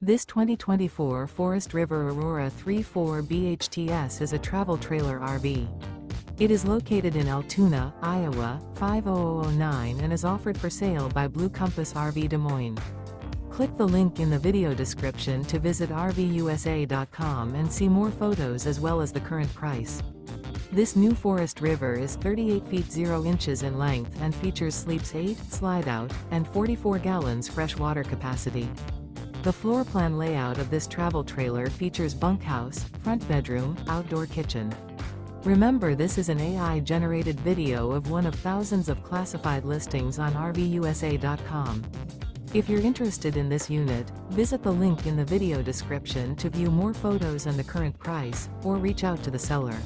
This 2024 Forest River Aurora 3.4 BHTS is a travel trailer RV. It is located in Altoona, Iowa, 50009 and is offered for sale by Blue Compass RV Des Moines. Click the link in the video description to visit RVUSA.com and see more photos as well as the current price. This new Forest River is 38 feet 0 inches in length and features sleeps 8, Slideout, and 44 gallons fresh water capacity. The floor plan layout of this travel trailer features bunkhouse, front bedroom, outdoor kitchen. Remember, this is an AI-generated video of one of thousands of classified listings on RVUSA.com. If you're interested in this unit, visit the link in the video description to view more photos and the current price, or reach out to the seller.